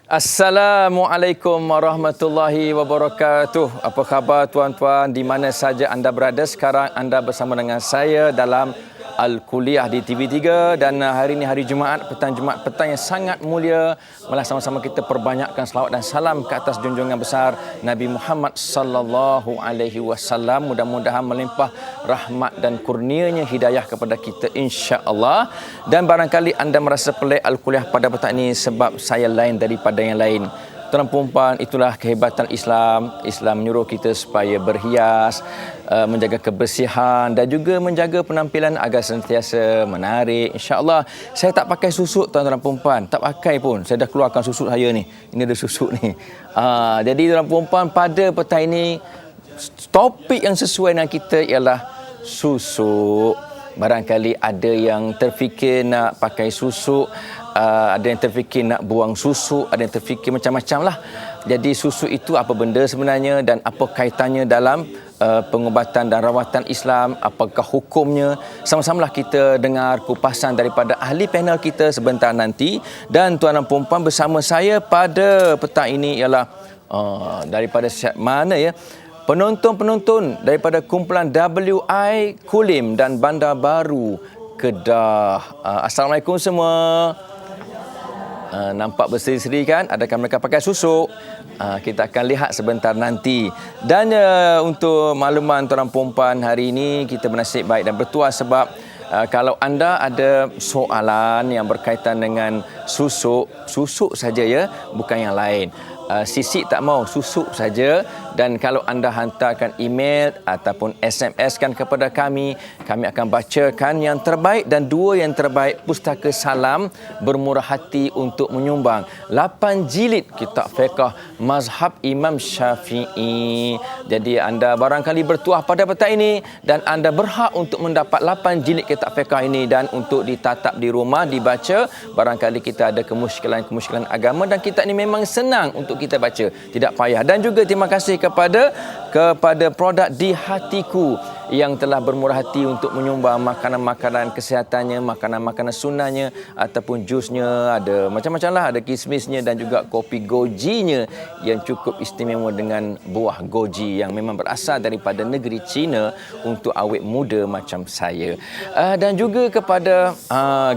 Assalamualaikum warahmatullahi wabarakatuh. Apa khabar tuan-tuan di mana saja anda berada? Sekarang anda bersama dengan saya dalam Al-Kuliah di TV3 dan hari ini hari Jumaat, petang yang sangat mulia. Malah sama-sama kita perbanyakkan selawat dan salam ke atas junjungan besar Nabi Muhammad sallallahu alaihi wasallam. Mudah-mudahan melimpah rahmat dan kurnianya hidayah kepada kita insya-Allah. Dan barangkali anda merasa pelik Al-Kuliah pada petang ini sebab saya lain daripada yang lain. Tuan-tuan puan-puan, itulah kehebatan Islam. Islam menyuruh kita supaya berhias, menjaga kebersihan dan juga menjaga penampilan agar sentiasa menarik. InsyaAllah, saya tak pakai susuk tuan-tuan puan-puan. Tak pakai pun. Saya dah keluarkan susuk saya ni. Ini ada susuk ni. Jadi tuan-tuan puan-puan, pada petang ini, topik yang sesuai dengan kita ialah susuk. Barangkali ada yang terfikir nak pakai susuk, ada yang terfikir nak buang susu, ada yang terfikir macam-macam lah. Jadi susu itu apa benda sebenarnya dan apa kaitannya dalam pengubatan dan rawatan Islam, apakah hukumnya? Sama-samalah kita dengar kupasan daripada ahli panel kita sebentar nanti. Dan tuan dan puan-puan, bersama saya pada petang ini ialah daripada mana ya? Penonton-penonton daripada kumpulan WI Kulim dan Bandar Baru Kedah. Assalamualaikum semua. Nampak berseri-seri kan? Adakah mereka pakai susuk? Kita akan lihat sebentar nanti. Dan untuk makluman tuan-tuan puan-puan, hari ini kita bernasib baik dan bertuah sebab kalau anda ada soalan yang berkaitan dengan susuk saja ya, bukan yang lain. Sisik tak mau, susuk saja. Dan kalau anda hantarkan email ataupun SMS kan kepada kami akan bacakan yang terbaik dan dua yang terbaik pustaka salam bermurah hati untuk menyumbang 8 jilid kitab fiqh mazhab Imam Syafi'i. Jadi anda barangkali bertuah pada petang ini dan anda berhak untuk mendapat 8 jilid kitab fiqh ini dan untuk ditatap di rumah, dibaca. Barangkali kita ada kemusykilan agama dan kitab ini memang senang untuk kita baca, tidak payah. Dan juga terima kasih kepada produk Di Hatiku yang telah bermurah hati untuk menyumbang makanan-makanan kesihatannya, makanan-makanan sunnahnya ataupun jusnya, ada macam-macam lah, ada kismisnya dan juga kopi gojinya yang cukup istimewa dengan buah goji yang memang berasal daripada negeri China untuk awet muda macam saya. Dan juga kepada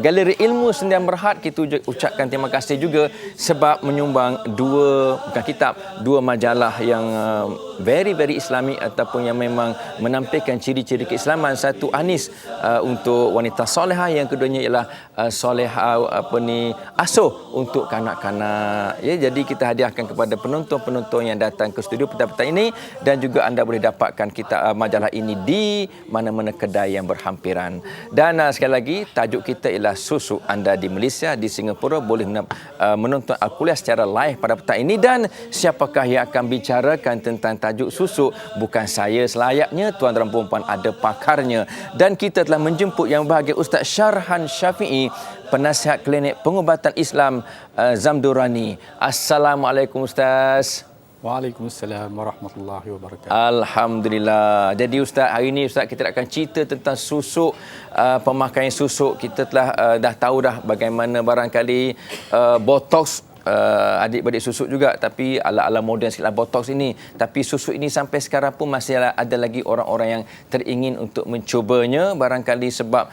Galeri Ilmu Sendian Berhad, kita ucapkan terima kasih juga sebab menyumbang dua majalah yang very islami ataupun yang memang menampilkan ciri-ciri keislaman. Satu Anis untuk wanita solehah, yang keduanya ialah solehah asuh untuk kanak-kanak ya. Jadi kita hadiahkan kepada penonton-penonton yang datang ke studio petang-petang ini, dan juga anda boleh dapatkan majalah ini di mana-mana kedai yang berhampiran. Dan sekali lagi, tajuk kita ialah susuk. Anda di Malaysia, di Singapura boleh menonton Al-Kuliah secara live pada petang ini. Dan siapakah yang akan bicarakan tentang tajuk susuk? Bukan saya selayaknya, tuan dan puan-puan, ada pakarnya. Dan kita telah menjemput yang berbahagia Ustaz Syarhan Syafi'i, penasihat klinik pengubatan Islam Zamdurani. Assalamualaikum Ustaz. Waalaikumsalam warahmatullahi wabarakatuh. Alhamdulillah. Jadi Ustaz, hari ini Ustaz kita akan cerita tentang susuk, pemakaian susuk. Kita telah dah tahu dah bagaimana barangkali botox, adik-beradik susuk juga, tapi ala-ala moden sikitlah botox ini. Tapi susuk ini sampai sekarang pun masih ada lagi orang-orang yang teringin untuk mencubanya, barangkali sebab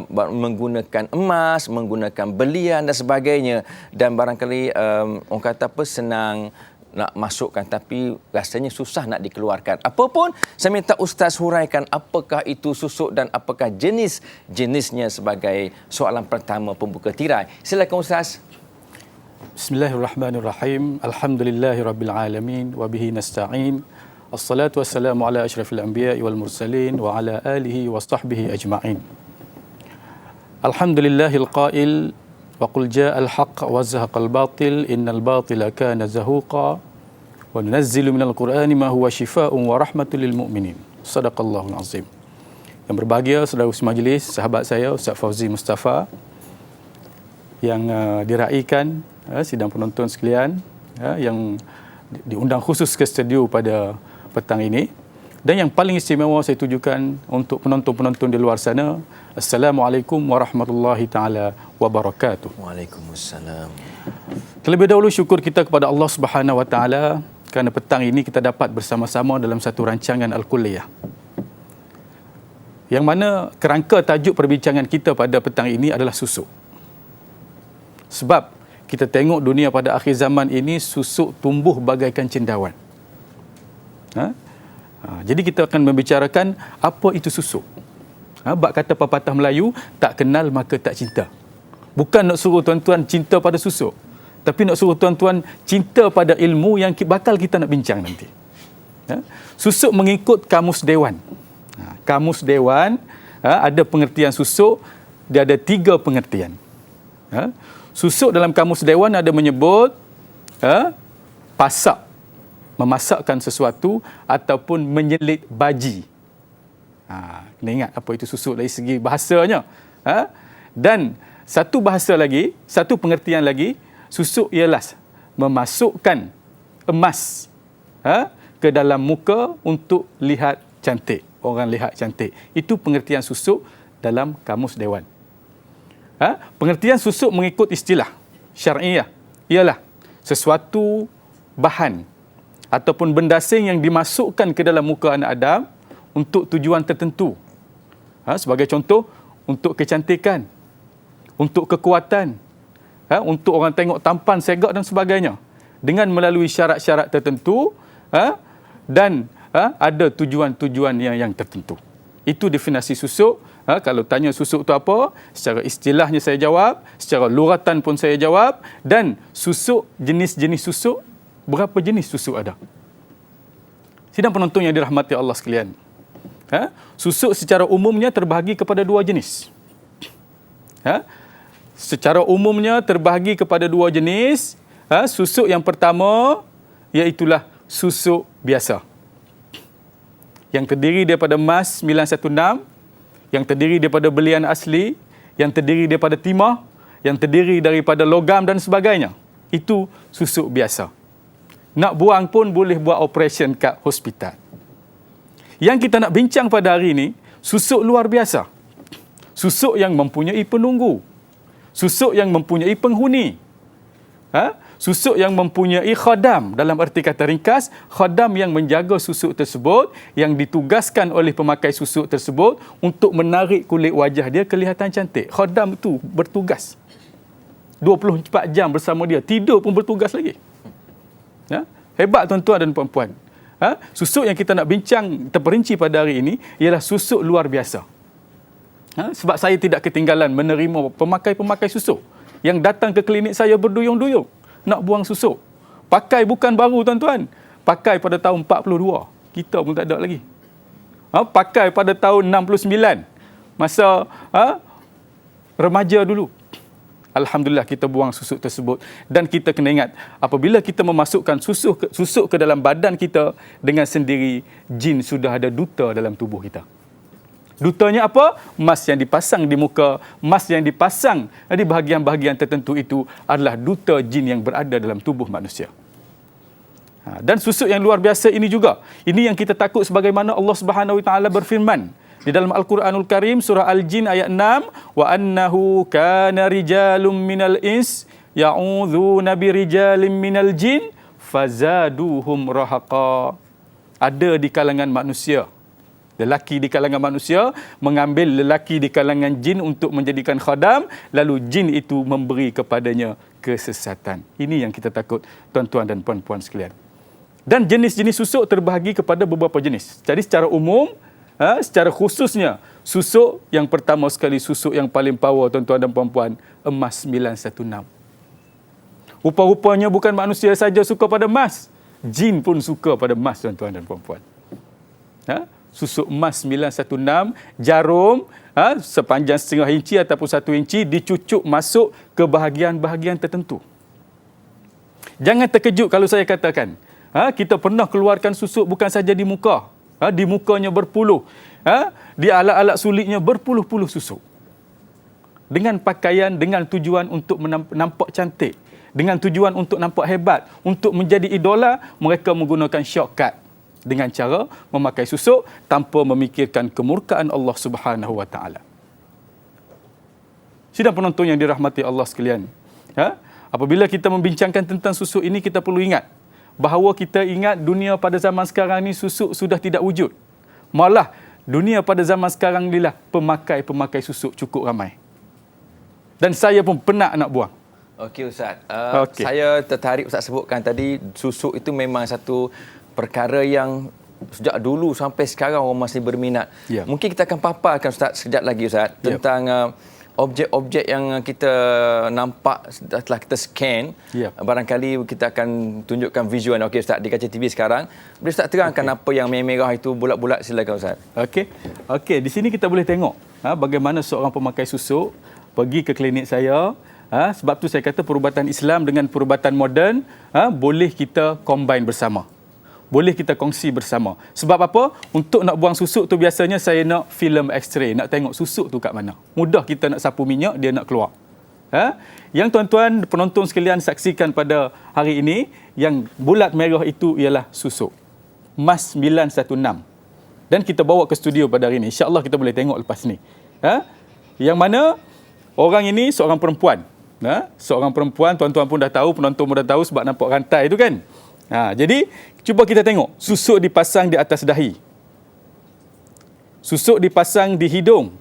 menggunakan emas, menggunakan belian dan sebagainya. Dan barangkali orang kata apa, senang nak masukkan tapi rasanya susah nak dikeluarkan. Apapun, saya minta Ustaz huraikan apakah itu susuk dan apakah jenisnya sebagai soalan pertama pembuka tirai. Silakan Ustaz. Bismillahirrahmanirrahim. Alhamdulillahirabbil alamin wa bihi nasta'in. Assalatu wassalamu ala asyrafil anbiya'i wal mursalin wa ala alihi wa sahbihi ajma'in. Alhamdulillahil qail wa qul ja'al haqq wa zahaqal batil innal batila kana zahuqa wa nunazzilu minal qur'ani ma huwa shifaa'un wa rahmatul lil mu'minin. Sadaqallahul azim. Yang berbahagia saudara majlis, sahabat saya Ustaz Fauzi Mustafa, yang diraikan sidang penonton sekalian yang diundang khusus ke studio pada petang ini. Dan yang paling istimewa saya tujukan untuk penonton-penonton di luar sana, Assalamualaikum warahmatullahi taala wabarakatuh. Waalaikumsalam. Terlebih dahulu syukur kita kepada Allah Subhanahu Wa Taala kerana petang ini kita dapat bersama-sama dalam satu rancangan Al-Kuliah. Yang mana kerangka tajuk perbincangan kita pada petang ini adalah susuk. Sebab kita tengok dunia pada akhir zaman ini susuk tumbuh bagaikan cendawan. Jadi kita akan membicarakan apa itu susuk. Bab kata pepatah Melayu, tak kenal maka tak cinta. Bukan nak suruh tuan-tuan cinta pada susuk, tapi nak suruh tuan-tuan cinta pada ilmu yang bakal kita nak bincang nanti. Susuk mengikut Kamus Dewan. Kamus Dewan ada pengertian susuk, dia ada 3 pengertian. Susuk dalam Kamus Dewan ada menyebut pasak, memasakkan sesuatu ataupun menyelit baji. Kena ingat apa itu susuk dari segi bahasanya. Dan satu bahasa lagi, satu pengertian lagi, susuk ialah memasukkan emas ke dalam muka untuk lihat cantik. Orang lihat cantik. Itu pengertian susuk dalam Kamus Dewan. Pengertian susuk mengikut istilah syar'iyah ialah sesuatu bahan ataupun benda asing yang dimasukkan ke dalam muka anak Adam untuk tujuan tertentu. Sebagai contoh, untuk kecantikan, untuk kekuatan, untuk orang tengok tampan, segak dan sebagainya. Dengan melalui syarat-syarat tertentu dan ada tujuan-tujuan yang tertentu. Itu definisi susuk. Kalau tanya susuk itu apa, secara istilahnya saya jawab, secara luratan pun saya jawab. Dan susuk, jenis-jenis susuk, berapa jenis susuk ada? Sidang penonton yang dirahmati Allah sekalian, susuk secara umumnya terbahagi kepada 2 jenis. Secara umumnya terbahagi kepada 2 jenis. Susuk yang pertama iaitulah susuk biasa, yang terdiri daripada emas 916, yang terdiri daripada belian asli, yang terdiri daripada timah, yang terdiri daripada logam dan sebagainya. Itu susuk biasa. Nak buang pun boleh buat operation kat hospital. Yang kita nak bincang pada hari ini, susuk luar biasa. Susuk yang mempunyai penunggu. Susuk yang mempunyai penghuni. Susuk yang mempunyai khadam. Dalam erti kata ringkas, khadam yang menjaga susuk tersebut, yang ditugaskan oleh pemakai susuk tersebut untuk menarik kulit wajah dia kelihatan cantik. Khadam itu bertugas 24 jam bersama dia. Tidur pun bertugas lagi. Hebat tuan-tuan dan puan-puan. Susuk yang kita nak bincang terperinci pada hari ini ialah susuk luar biasa. Sebab saya tidak ketinggalan menerima pemakai-pemakai susuk yang datang ke klinik saya berduyung-duyung nak buang susuk. Pakai bukan baru tuan-tuan. Pakai pada tahun 42. Kita pun tak ada lagi. Pakai pada tahun 69. Masa remaja dulu. Alhamdulillah kita buang susuk tersebut. Dan kita kena ingat, apabila kita memasukkan susuk ke dalam badan kita, dengan sendiri jin sudah ada duta dalam tubuh kita. Dutanya apa? Emas yang dipasang di muka, emas yang dipasang di bahagian-bahagian tertentu itu adalah duta jin yang berada dalam tubuh manusia. Dan susuk yang luar biasa ini juga, ini yang kita takut sebagaimana Allah Subhanahu Wa Taala berfirman di dalam Al-Quranul Karim surah Al-Jin ayat 6, wa annahu kana rijalun minal ins ya'udzuuna birijalin minal jin fazaduhum rahaqa. Ada di kalangan manusia, lelaki di kalangan manusia mengambil lelaki di kalangan jin untuk menjadikan khadam, lalu jin itu memberi kepadanya kesesatan. Ini yang kita takut tuan-tuan dan puan-puan sekalian. Dan jenis-jenis susuk terbahagi kepada beberapa jenis. Jadi secara umum, secara khususnya, susuk yang pertama sekali, susuk yang paling power tuan-tuan dan puan-puan, emas 916. Rupa-rupanya bukan manusia saja suka pada emas, jin pun suka pada emas tuan-tuan dan puan-puan. Susuk emas 916, jarum sepanjang 0,5 inci ataupun 1 inci dicucuk masuk ke bahagian-bahagian tertentu. Jangan terkejut kalau saya katakan, kita pernah keluarkan susuk bukan saja di muka, di mukanya berpuluh, di alat-alat sulitnya berpuluh-puluh susuk. Dengan pakaian, dengan tujuan untuk nampak cantik, dengan tujuan untuk nampak hebat, untuk menjadi idola, mereka menggunakan shortcut dengan cara memakai susuk tanpa memikirkan kemurkaan Allah Subhanahu Wa Taala. Sidang penonton yang dirahmati Allah sekalian, Apabila kita membincangkan tentang susuk ini, kita perlu ingat bahawa kita ingat dunia pada zaman sekarang ni susuk sudah tidak wujud. Malah dunia pada zaman sekarang ni lah pemakai susuk cukup ramai. Dan saya pun penat nak buang. Okey Ustaz, saya tertarik Ustaz sebutkan tadi, susuk itu memang satu perkara yang sejak dulu sampai sekarang orang masih berminat. Ya. Mungkin kita akan paparkan Ustaz sekejap lagi Ustaz tentang objek-objek yang kita nampak setelah kita scan. Ya. Barangkali kita akan tunjukkan visual. Okey Ustaz, di kaca TV sekarang. Boleh Ustaz terangkan apa yang merah itu bulat-bulat, silakan Ustaz. Okey, di sini kita boleh tengok bagaimana seorang pemakai susuk pergi ke klinik saya. Sebab tu saya kata perubatan Islam dengan perubatan moden boleh kita combine bersama. Boleh kita kongsi bersama. Sebab apa? Untuk nak buang susuk tu biasanya saya nak filem X-ray, nak tengok susuk tu kat mana. Mudah kita nak sapu minyak, dia nak keluar. Yang tuan-tuan penonton sekalian saksikan pada hari ini, yang bulat merah itu ialah susuk. MAS 916. Dan kita bawa ke studio pada hari ini. InsyaAllah kita boleh tengok lepas ni. Yang mana orang ini seorang perempuan. Seorang perempuan, tuan-tuan pun dah tahu, penonton pun dah tahu sebab nampak rantai itu kan. Jadi, cuba kita tengok. Susuk dipasang di atas dahi. Susuk dipasang di hidung,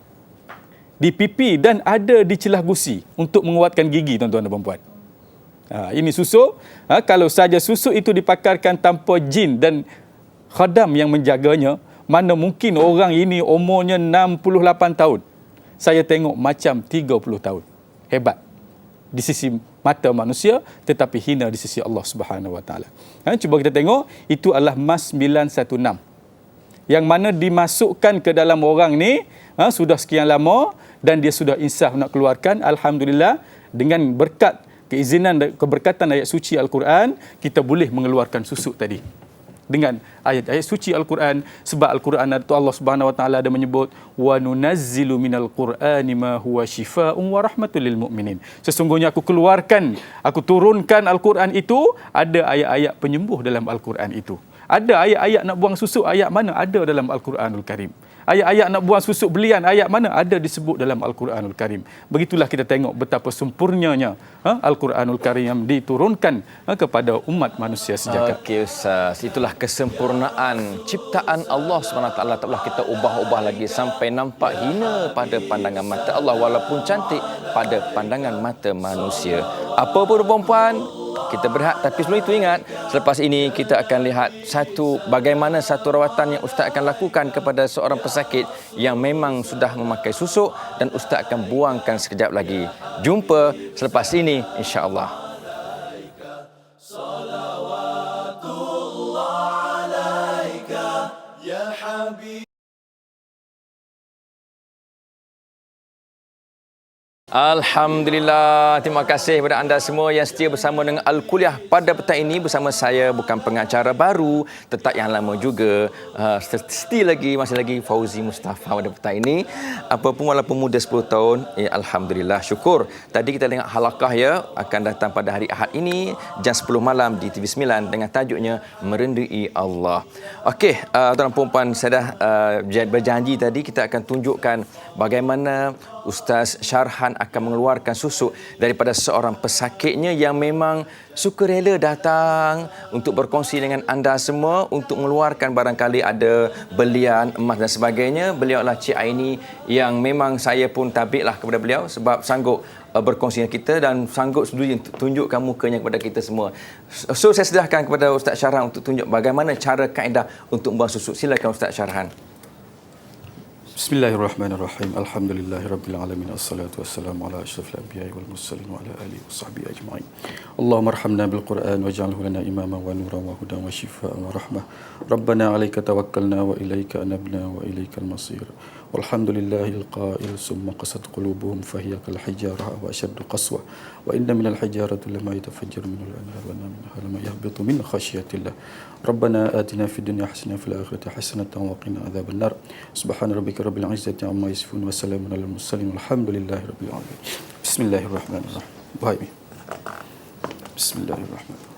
di pipi dan ada di celah gusi untuk menguatkan gigi, tuan-tuan dan puan-puan. Ini susuk. Kalau saja susuk itu dipakarkan tanpa jin dan khadam yang menjaganya, mana mungkin orang ini umurnya 68 tahun. Saya tengok macam 30 tahun. Hebat. Di sisi mata manusia, tetapi hina di sisi Allah Subhanahu Wa Taala. Cuba kita tengok, itu adalah MAS 916. Yang mana dimasukkan ke dalam orang ni sudah sekian lama dan dia sudah insaf nak keluarkan. Alhamdulillah, dengan berkat keizinan dan keberkatan ayat suci Al-Quran, kita boleh mengeluarkan susuk tadi. Dengan ayat-ayat suci Al-Quran, sebab Al-Quran itu Allah Subhanahu Wa Taala ada menyebut wa nunazzilu minal Qur'ani ma huwa shifaa'un wa rahmatul lil mu'minin. Sesungguhnya aku turunkan Al-Quran itu, ada ayat-ayat penyembuh dalam Al-Quran itu. Ada ayat-ayat nak buang susuk, ayat mana? Ada dalam Al-Quranul Karim. Ayat-ayat nak buang susuk belian, ayat mana? Ada disebut dalam Al-Quranul Karim. Begitulah kita tengok betapa sempurnanya Al-Quranul Karim yang diturunkan kepada umat manusia sejagat. Okey Ustaz, itulah kesempurnaan ciptaan Allah SWT. Tak boleh kita ubah-ubah lagi sampai nampak hina pada pandangan mata Allah, walaupun cantik pada pandangan mata manusia. Apa pun perempuan, kita berhak. Tapi sebelum itu ingat, selepas ini kita akan lihat bagaimana satu rawatan yang Ustaz akan lakukan kepada seorang pesakit yang memang sudah memakai susuk, dan Ustaz akan buangkan sekejap lagi. Jumpa selepas ini insya-Allah. Alhamdulillah, terima kasih kepada anda semua yang setia bersama dengan Al-Kuliah pada petang ini bersama saya, bukan pengacara baru, tetap yang lama juga, masih lagi Fauzi Mustafa pada petang ini. Apapun walaupun muda 10 tahun, Alhamdulillah, syukur. Tadi kita tengok halakah akan datang pada hari Ahad ini jam 10 malam di TV9 dengan tajuknya Merendui Allah. Okey, tuan-tuan puan-puan, saya dah berjanji tadi kita akan tunjukkan bagaimana Ustaz Syarhan akan mengeluarkan susuk daripada seorang pesakitnya yang memang sukarela datang untuk berkongsi dengan anda semua, untuk mengeluarkan barangkali ada belian, emas dan sebagainya. Beliau adalah Cik Aini yang memang saya pun tabiklah kepada beliau sebab sanggup berkongsi dengan kita dan sanggup sendiri tunjukkan mukanya kepada kita semua. So saya sedahkan kepada Ustaz Syarhan untuk tunjuk bagaimana cara kaedah untuk membuang susuk. Silakan Ustaz Syarhan. Bismillahirrahmanirrahim. Alhamdulillahirabbil alamin. Wassalatu wassalamu ala asyrafil anbiya'i wal mursalin wa ala alihi washabbihi ajma'in. Allahumma arhamna bil Qur'an waj'alhu lana imaman wa nuran wa hudan wa shifaa'an wa rahmah. Rabbana 'alaika tawakkalna wa ilaika anabna wa ilaikal masir. Walhamdulillahil qa'il summa qasat qulubuhum fahiya kal hijarah wa ashaddu qaswa wa inna minal hijarati lama yatafajjaru minhu al-anhar wa minha lama yahbitu min khashyatillah. Rabbana atina fid dunya hasanah wa fil akhirati hasanatan wa qina adzaban nar. Subhana rabbika rabbil izzati amma yasifun wa salamun alal mursalin walhamdulillahi rabbil alamin. Bismillahirrahmanirrahim. Baik. Bismillahirrahmanirrahim.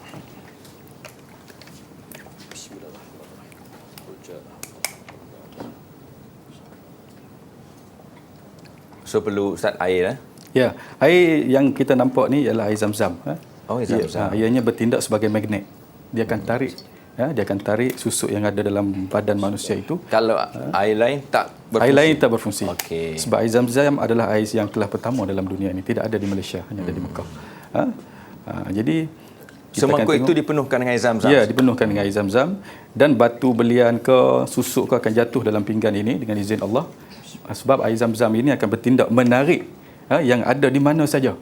So perlu Ustaz air Ya, air yang kita nampak ni ialah air zam-zam. Oh, air zam-zam. Ianya bertindak sebagai magnet. Dia akan tarik, dia akan tarik susuk yang ada dalam badan manusia itu. Kalau air lain tak berfungsi? Air lain tak berfungsi. Okey. Sebab air zam-zam adalah air yang telah pertama dalam dunia ini. Tidak ada di Malaysia, hanya ada di Mekah. Jadi semangkuk itu dipenuhkan dengan air zam-zam? Ya, dipenuhkan dengan air zam-zam. Dan batu belian ke susuk ke akan jatuh dalam pinggan ini dengan izin Allah. Sebab air zam-zam ini akan bertindak menarik yang ada di mana saja.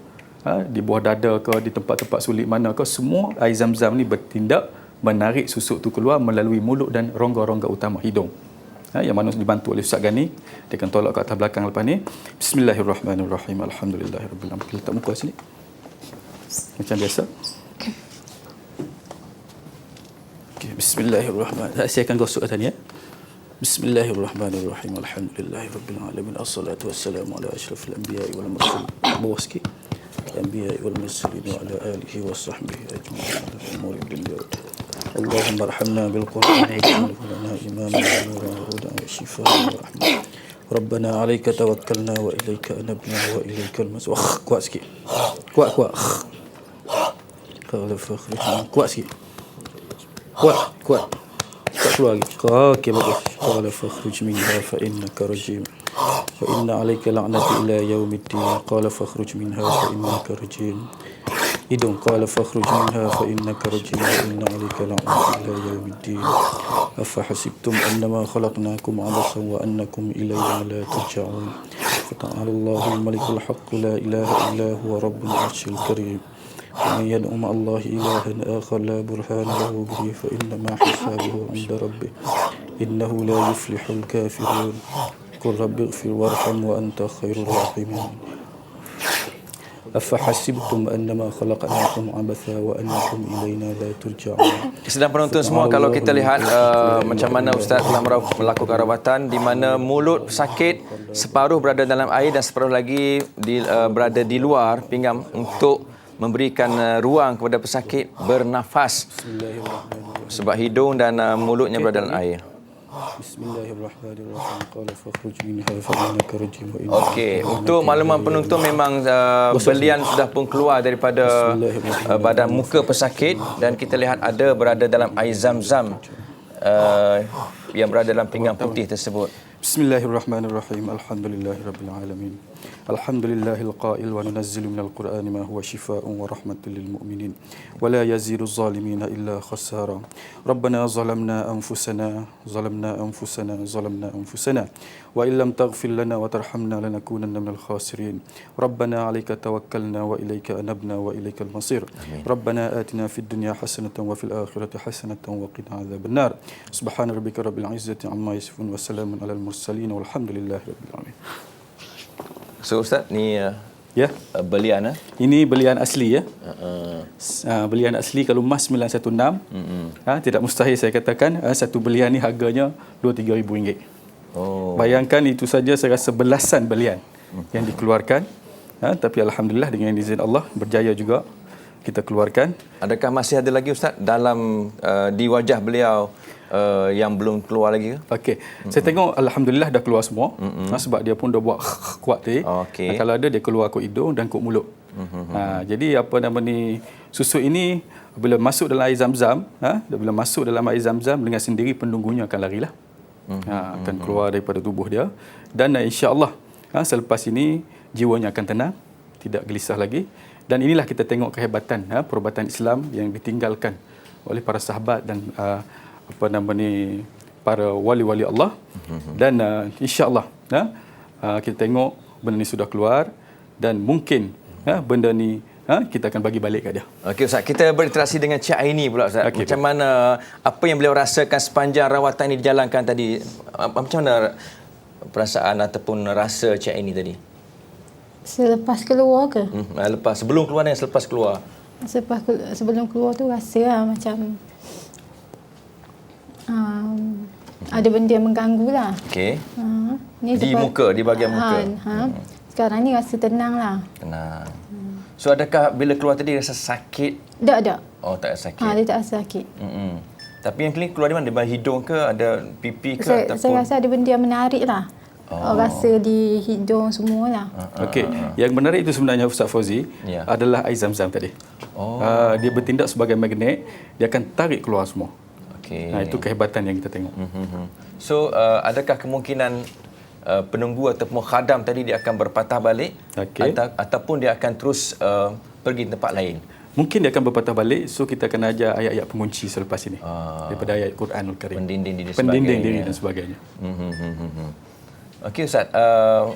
Di bawah dada ke, di tempat-tempat sulit mana ke, semua air zam-zam ni bertindak menarik susuk tu keluar melalui mulut dan rongga-rongga utama hidung. Yang mana dibantu oleh Ustaz Gani. Dia akan tolak ke atas belakang lepas ni. Bismillahirrahmanirrahim. Alhamdulillahirabbil alamin. Kita letak muka sini. Macam biasa. Okay, bismillahirrahmanirrahim. Saya akan gosok atas ni ya. Bismillahirrahmanirrahim. Alhamdulillahirabbil alamin. Assalatu wassalamu ala asyrafil anbiya'i wal mursalin. Bawah sikit. الأنبياء والمرسلين وعلى آله وصحبه أجمعين على أمور الدنيا والدين. اللهم ارحمنا بالقرآن واجعله لنا إماما ونورا وهدى وشفاء ورحمة. ربنا عليك توكلنا وإليك أنبنا وإليك المصير. kuat sikit. Kuat. Kalau fakhrij kuat sikit. Kuat keluar lagi. Okey, bagus. Qala fakhruj minha fa innaka rajim. Wa inna 'alaika la'nati ila yaumiddin. Qala fakhruj minha fa innaka rajim. Hidung. Qala fakhruj minha fa innaka rajim wa inna 'alaika la'nati ila yaumiddin. Afa hasibtum annama khalaqnakum 'abathan wa annakum ilayna la turja'un. Fata'ala Allahul malikul haqq la ilaha illa huwa rabbul 'arsyil karim. ومن يدع مع الله إلها آخر لا برهان له به فإنما حسابه عند ربه إنه لا يفلح الكافرون قل رب اغفر وارحم وأنت خير الراحمين أفحسبتم أنما خلقناكم عبثا وأنكم إلينا لا ترجعون. Sedang penonton semua, kalau kita lihat macam mana Ustaz telah melakukan rawatan di mana mulut sakit, separuh berada dalam air dan separuh lagi berada di luar pinggang untuk memberikan ruang kepada pesakit bernafas sebab hidung dan mulutnya berada dalam air. Okey, untuk makluman penonton memang belian sudah pun keluar daripada badan muka pesakit dan kita lihat ada berada dalam air zam-zam yang berada dalam pinggang putih tersebut. Bismillahirrahmanirrahim. Alhamdulillahirabbil alamin. Alhamdulillahil qail wa nunazzilu minal qur'ani ma huwa shifaa'un wa rahmatun lil mu'minin wa la yazidu adh-dhalimina illa khasara. Rabbana zalamna anfusana wa illam taghfir lana wa tarhamna lanakunanna minal khasirin. Rabbana 'alaika tawakkalna wa ilaika anabna wa ilaikal masir. Rabbana atina fid dunya hasanatan wa fil akhirati hasanatan wa qina adzaban nar. Subhana rabbika rabbil izzati amma yasifun wa salamun alal mursalin walhamdulillahi rabbil alamin. So Ustaz, ni belian Ini belian asli ya. Belian asli kalau emas 916. Tidak mustahil saya katakan satu belian ni harganya 2-3 ribu ringgit. Bayangkan itu saja saya rasa belasan belian yang dikeluarkan. Tapi alhamdulillah dengan izin Allah berjaya juga kita keluarkan. Adakah masih ada lagi Ustaz dalam di wajah beliau yang belum keluar lagi ke? Okey. Saya tengok alhamdulillah dah keluar semua. Sebab dia pun dah buat kuat tadi. Kalau ada dia keluar kot hidung dan kot mulut. Jadi apa nama ni, susu ini bila masuk dalam air zam-zam, bila masuk dalam air zam-zam dengan sendiri penunggunya akan larilah. Akan keluar daripada tubuh dia dan insya-Allah selepas ini jiwanya akan tenang, tidak gelisah lagi. Dan inilah kita tengok kehebatan perubatan Islam yang ditinggalkan oleh para sahabat dan para wali-wali Allah. Dan insya-Allah kita tengok benda ni sudah keluar dan mungkin benda ni kita akan bagi balik kat dia. Okey Ustaz, kita berinteraksi dengan Cik Aini pula Ustaz. Macam mana, apa yang beliau rasakan sepanjang rawatan ini dijalankan tadi? Macam mana perasaan ataupun rasa Cik Aini tadi? Selepas keluar ke? Sebelum keluar dan selepas keluar. Sebelum keluar tu rasa macam ada benda yang mengganggu lah. Okey. Di muka, di bahagian muka. Sekarang ni rasa tenang lah. Tenang. So adakah bila keluar tadi rasa sakit? Tak. Oh, tak sakit. Dia tak rasa sakit. Tapi yang kali keluar di mana? Di hidung ke? Ada pipi ke? Saya rasa ada benda yang menarik lah. Rasa di hidung semualah. Okey, yang menarik itu sebenarnya Ustaz Fauzi Ya. adalah air zam-zam tadi. Dia bertindak sebagai magnet, dia akan tarik keluar semua. Okey. Itu kehebatan yang kita tengok. So, adakah kemungkinan penunggu ataupun khadam tadi dia akan berpatah balik Okey. ataupun dia akan terus pergi tempat lain? Mungkin dia akan berpatah balik, so kita akan ajar ayat-ayat pengunci selepas ini. Daripada ayat Quranul Karim. Pendinding diri Pendinding sebagainya. diri dan sebagainya. Okey Ustaz,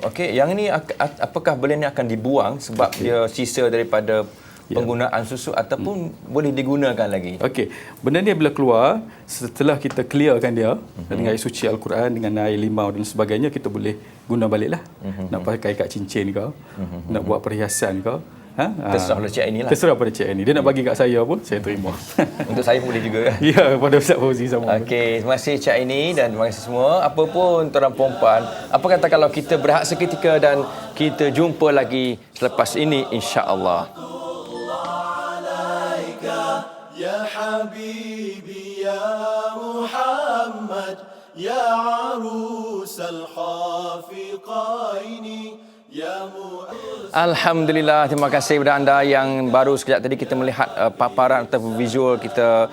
okey, yang ini apakah benda ni akan dibuang sebab dia sisa daripada penggunaan susu ataupun boleh digunakan lagi? Okey, benda ni bila keluar, setelah kita clearkan dia dengan air suci Al-Quran, dengan air limau dan sebagainya, kita boleh guna balik lah. Nak pakai kat cincin kau, nak buat perhiasan kau. Terserah pada Cik Aini lah. Terserah pada Cik Aini. Dia nak bagi kat saya pun, saya terima. Untuk saya boleh juga kan? Ya, pada Ustaz Fauzi sama. Okey, terima kasih Cik Aini dan terima kasih semua. Apa pun tuan perempuan, apa kata kalau kita berehat seketika dan kita jumpa lagi selepas ini insya-Allah. يا حبيبي يا محمد يا عروس الخافقين يا Alhamdulillah, terima kasih kepada anda yang baru sekejap tadi kita melihat paparan atau visual kita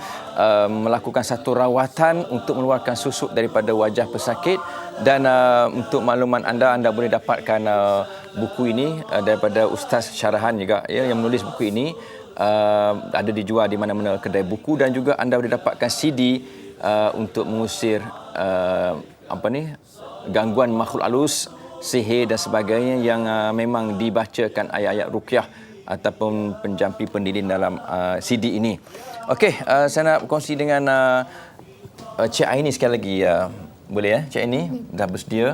melakukan satu rawatan untuk mengeluarkan susuk daripada wajah pesakit dan untuk makluman anda boleh dapatkan buku ini daripada Ustaz Syarahan juga ya, yang menulis buku ini. Ada dijual di mana-mana kedai buku dan juga anda boleh dapatkan CD untuk mengusir gangguan makhluk halus, sihir dan sebagainya yang memang dibacakan ayat-ayat ruqyah ataupun penjampi pendinding dalam CD ini. Okey, saya nak berkongsi dengan Cik Aini sekali lagi. Boleh ya, Cik Aini? Dah bersedia? Ya.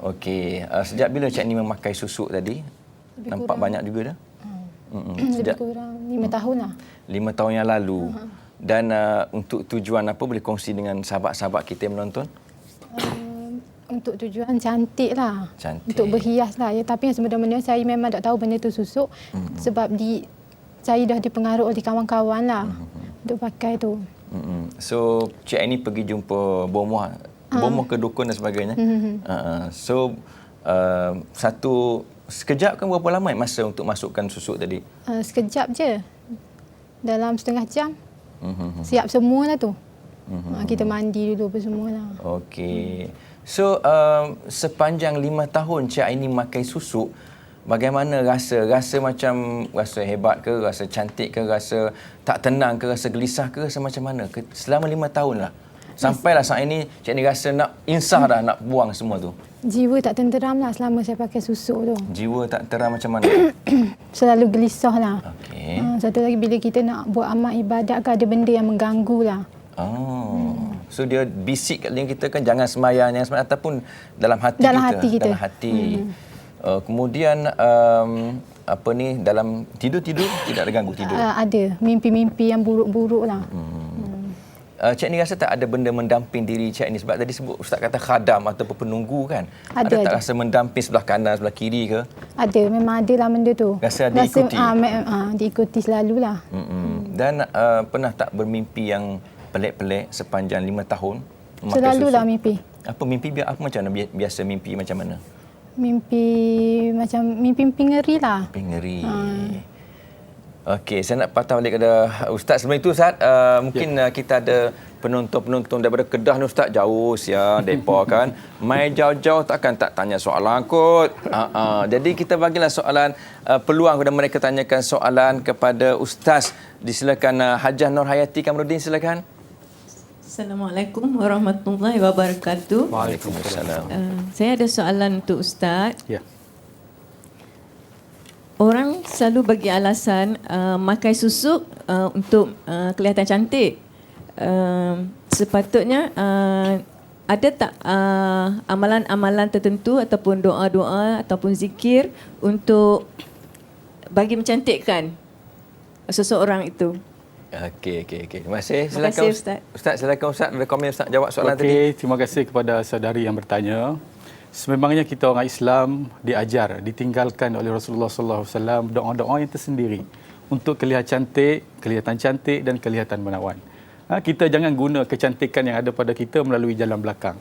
Okey, sejak bila Cik Aini memakai susuk tadi? Nampak banyak juga dah? Lebih kurang 5 tahun lah. 5 tahun yang lalu. Dan untuk tujuan apa, boleh kongsi dengan sahabat-sahabat kita yang menonton? Untuk tujuan cantik lah. Cantik. Untuk berhias lah. Ya, tapi yang sebenarnya saya memang tak tahu benda tu susuk. Sebab saya dah dipengaruh oleh kawan-kawan lah untuk pakai tu. So, Cik Aini pergi jumpa bomoh ke dukun dan sebagainya. Sekejap kan berapa lama masa untuk masukkan susuk tadi? Sekejap je. Dalam setengah jam. Siap semua lah tu. Kita mandi dulu apa semua lah. Okey. So, sepanjang 5 tahun Cik Aini memakai susuk, bagaimana rasa? Rasa macam rasa hebat ke? Rasa cantik ke? Rasa tak tenang ke? Rasa gelisah ke? Rasa macam mana? Selama 5 tahun lah. Sampailah saat ini Cik Aini rasa nak insah dah, nak buang semua tu. Jiwa tak tenteram lah selama saya pakai susuk tu. Jiwa tak terang macam mana? Selalu gelisah lah. Okey. Satu lagi bila kita nak buat amal ibadat kan ada benda yang mengganggu lah. So dia bisik kat telinga kita kan jangan sembahyang ataupun dalam hati Dalam kita. hati kita. Dalam hati. Kemudian dalam tidur tidak ada ganggu tidur. Ada mimpi-mimpi yang buruk-buruk lah. Cik ni rasa tak ada benda mendamping diri Cik ni sebab tadi sebut Ustaz kata khadam ataupun penunggu kan? Ada. Tak rasa mendamping sebelah kanan, sebelah kiri ke? Ada, memang ada lah benda tu. Rasa diikuti? Diikuti selalulah. Dan pernah tak bermimpi yang pelik-pelik sepanjang 5 tahun? Selalulah mimpi. Apa mimpi apa macam mana? Biasa mimpi macam mana? Mimpi macam mimpi ngeri lah. Mimpi ngeri. Okey, saya nak patah balik kepada Ustaz. Sebelum itu Ustaz, mungkin kita ada penonton-penonton daripada Kedah ni Ustaz, jauh sia depa kan. Mai jauh-jauh tak tanya soalan kot. Jadi kita bagilah soalan peluang kepada mereka tanyakan soalan kepada Ustaz. Disilakan Hajah Nur Hayati Kamruddin, silakan. Assalamualaikum warahmatullahi wabarakatuh. Waalaikumsalam. Saya ada soalan untuk Ustaz. Ya. Orang selalu bagi alasan makai susuk untuk kelihatan cantik. Sepatutnya ada tak amalan-amalan tertentu ataupun doa-doa ataupun zikir untuk bagi mencantikkan seseorang itu? Okey. Terima kasih. Terima kasih, Ustaz. Ustaz, silakan Ustaz. Ada komen Ustaz jawab soalan tadi. Okey, terima kasih kepada saudari yang bertanya. Sememangnya kita orang Islam diajar, ditinggalkan oleh Rasulullah sallallahu alaihi wasallam doa-doa yang tersendiri untuk kelihatan cantik dan kelihatan menawan. Kita jangan guna kecantikan yang ada pada kita melalui jalan belakang.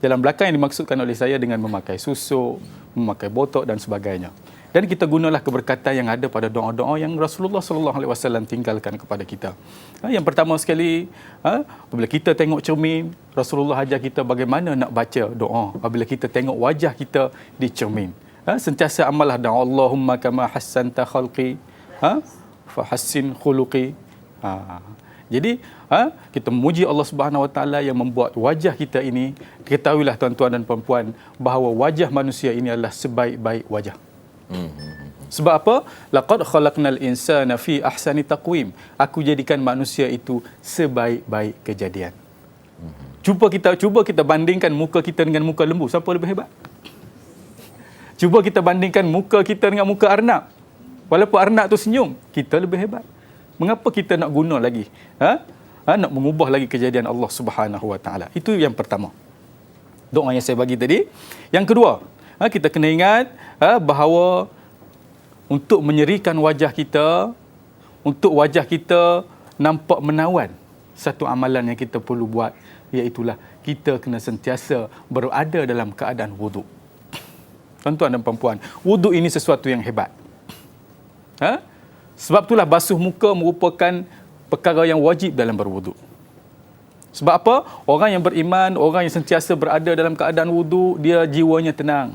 jalan belakang yang dimaksudkan oleh saya dengan memakai susuk, memakai botok dan sebagainya. Dan kita gunalah keberkatan yang ada pada doa-doa yang Rasulullah sallallahu alaihi wasallam tinggalkan kepada kita. Yang pertama sekali, apabila kita tengok cermin, Rasulullah ajar kita bagaimana nak baca doa apabila kita tengok wajah kita di cermin. Sentiasa amallah doa Allahumma kama hassanta khalqi, fa hassin khuluqi. Jadi kita memuji Allah Subhanahu Wa Taala yang membuat wajah kita ini. Ketahuilah tuan-tuan dan puan-puan bahawa wajah manusia ini adalah sebaik-baik wajah. Sebab apa? Laqad khalaqnal insana fi ahsani taqwim. Aku jadikan manusia itu sebaik-baik kejadian. Cuba kita bandingkan muka kita dengan muka lembu, siapa lebih hebat? Cuba kita bandingkan muka kita dengan muka arnab. Walaupun arnab tu senyum, kita lebih hebat. Mengapa kita nak guna lagi? Nak mengubah lagi kejadian Allah Subhanahu Wa Taala. Itu yang pertama. Doa yang saya bagi tadi. Yang kedua, kita kena ingat bahawa untuk menyerikan wajah kita, untuk wajah kita nampak menawan, satu amalan yang kita perlu buat, iaitulah kita kena sentiasa berada dalam keadaan wuduk. Tuan-tuan dan puan-puan, wuduk ini sesuatu yang hebat. Sebab itulah basuh muka merupakan perkara yang wajib dalam berwuduk. Sebab apa? Orang yang beriman, orang yang sentiasa berada dalam keadaan wuduk, dia jiwanya tenang.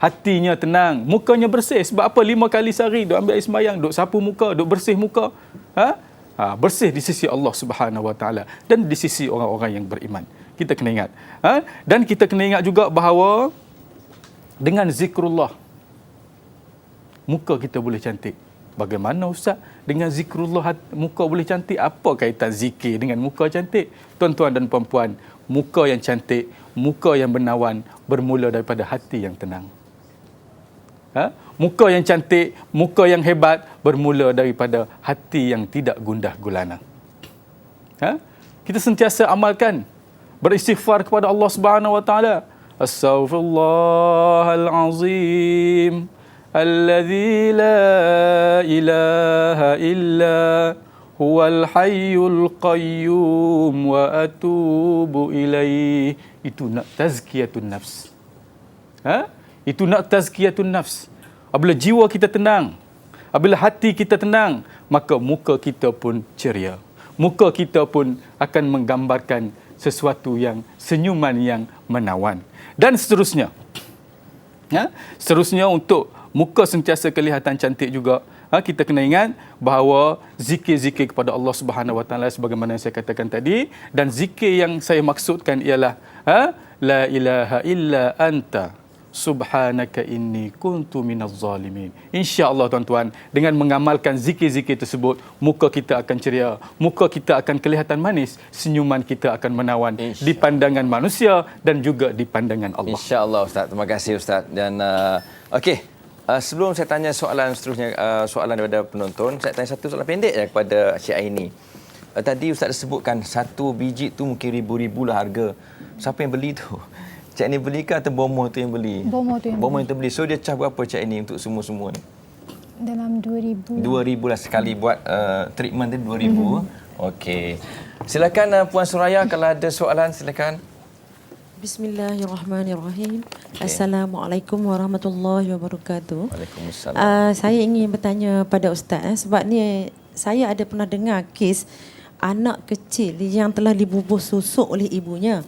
Hatinya tenang, mukanya bersih. Sebab apa? 5 kali sehari duk ambil air sembahyang, duk sapu muka, duk bersih muka. Bersih di sisi Allah Subhanahu Wa Taala dan di sisi orang-orang yang beriman. Kita kena ingat. Dan kita kena ingat juga bahawa dengan zikrullah muka kita boleh cantik. Bagaimana Ustaz? Dengan zikrullah muka boleh cantik? Apa kaitan zikir dengan muka cantik? Tuan-tuan dan puan-puan, muka yang cantik, muka yang bernawan bermula daripada hati yang tenang. Muka yang cantik, muka yang hebat bermula daripada hati yang tidak gundah gulana. Kita sentiasa amalkan beristighfar kepada Allah Subhanahu Wa Taala. Astaghfirullahalazim alladzi la ilaha illa huwal hayyul qayyum wa atubu ilaih. Itu nak tazkiyatun nafs. Itu nak tazkiyatun nafs. Apabila jiwa kita tenang, apabila hati kita tenang, maka muka kita pun ceria. Muka kita pun akan menggambarkan sesuatu yang senyuman yang menawan. Dan seterusnya. Seterusnya untuk muka sentiasa kelihatan cantik juga, kita kena ingat bahawa zikir-zikir kepada Allah Subhanahu Wa Taala sebagaimana yang saya katakan tadi, dan zikir yang saya maksudkan ialah la ilaha illa anta subhanaka inni kuntu minaz zalimin. Insya-Allah tuan-tuan, dengan mengamalkan zikir-zikir tersebut, muka kita akan ceria, muka kita akan kelihatan manis, senyuman kita akan menawan di pandangan manusia dan juga di pandangan Allah. Insya-Allah Ustaz. Terima kasih Ustaz. Dan sebelum saya tanya soalan seterusnya, soalan daripada penonton, saya tanya satu soalan pendek je kepada Cik Aini. Tadi Ustaz sebutkan satu biji tu mungkin ribu-ribu lah harga. Siapa yang beli tu? Cik Aini beli ke atau bomoh tu yang beli? Bomoh tu yang yang beli. So dia charge berapa Cik Aini untuk semua-semua ni? Dalam 2,000. 2,000 lah sekali buat treatment tu 2,000. Okey. Silakan Puan Suraya, kalau ada soalan silakan. Bismillahirrahmanirrahim. Assalamualaikum warahmatullahi wabarakatuh. Waalaikumsalam. Saya ingin bertanya pada Ustaz, sebab ni saya ada pernah dengar kes anak kecil yang telah dibubuh susuk oleh ibunya.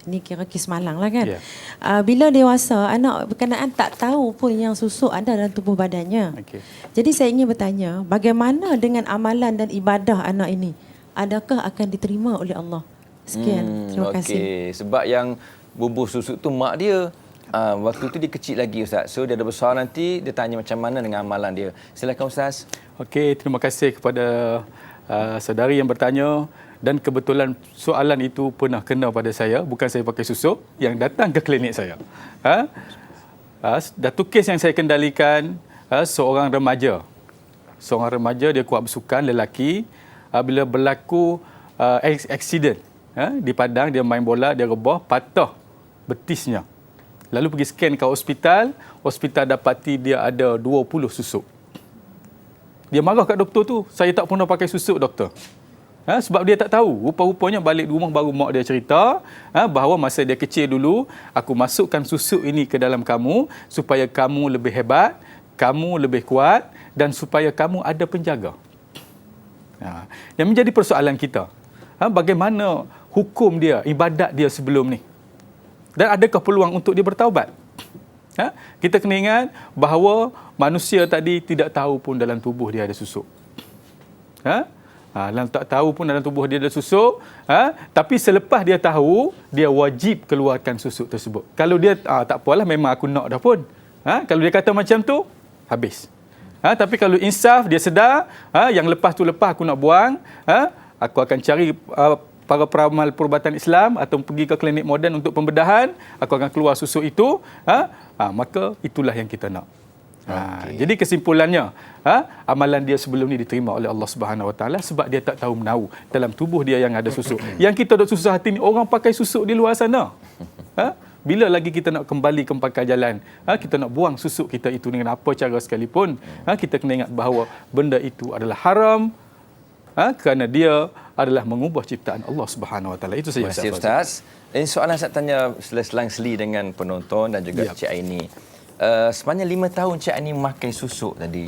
Ini kira kes malang lah kan. Bila dewasa, anak berkenaan tak tahu pun yang susuk ada dalam tubuh badannya. Jadi saya ingin bertanya, bagaimana dengan amalan dan ibadah anak ini? Adakah akan diterima oleh Allah? Sekian, terima kasih. Sebab yang bubuh susuk tu mak dia. Waktu tu dia kecil lagi Ustaz. So dia dah besar nanti, dia tanya macam mana dengan amalan dia. Silakan Ustaz. Okey, terima kasih kepada saudari yang bertanya. Dan kebetulan soalan itu pernah kena pada saya. Bukan saya pakai susuk, yang datang ke klinik saya. Satu kes yang saya kendalikan, seorang remaja. Seorang remaja, dia kuat bersukan, lelaki. Bila berlaku aksiden di padang, dia main bola, dia rebah, patah betisnya. Lalu pergi scan ke hospital, hospital dapati dia ada 20 susuk. Dia marah kat doktor tu, saya tak pernah pakai susuk doktor. Sebab dia tak tahu. Rupa-rupanya balik rumah baru mak dia cerita bahawa masa dia kecil dulu, aku masukkan susuk ini ke dalam kamu supaya kamu lebih hebat, kamu lebih kuat dan supaya kamu ada penjaga. Yang menjadi persoalan kita, bagaimana hukum dia, ibadat dia sebelum ni? Dan adakah peluang untuk dia bertaubat? Kita kena ingat bahawa manusia tadi tidak tahu pun dalam tubuh dia ada susuk. Tak tahu pun dalam tubuh dia ada susuk, tapi selepas dia tahu, dia wajib keluarkan susuk tersebut. Kalau dia tak apalah, memang aku nak dah pun. Kalau dia kata macam tu, habis. Tapi kalau insaf, dia sedar, yang lepas tu lepas aku nak buang, aku akan cari para peramal perubatan Islam atau pergi ke klinik moden untuk pembedahan, aku akan keluar susuk itu, maka itulah yang kita nak. Jadi kesimpulannya, amalan dia sebelum ni diterima oleh Allah Subhanahu Wa Taala sebab dia tak tahu menahu dalam tubuh dia yang ada susuk. Yang kita dok susah hati ni, orang pakai susuk di luar sana. Bila lagi kita nak kembali ke pakai jalan, kita nak buang susuk kita itu dengan apa cara sekalipun, kita kena ingat bahawa benda itu adalah haram, kerana dia adalah mengubah ciptaan Allah Subhanahu Wa Taala. Itu saja. Terima kasih Ustaz. Ini soalan saya tanya selang-seli dengan penonton dan juga Cik Aini. Sebenarnya 5 tahun Cik Aini memakai susuk tadi.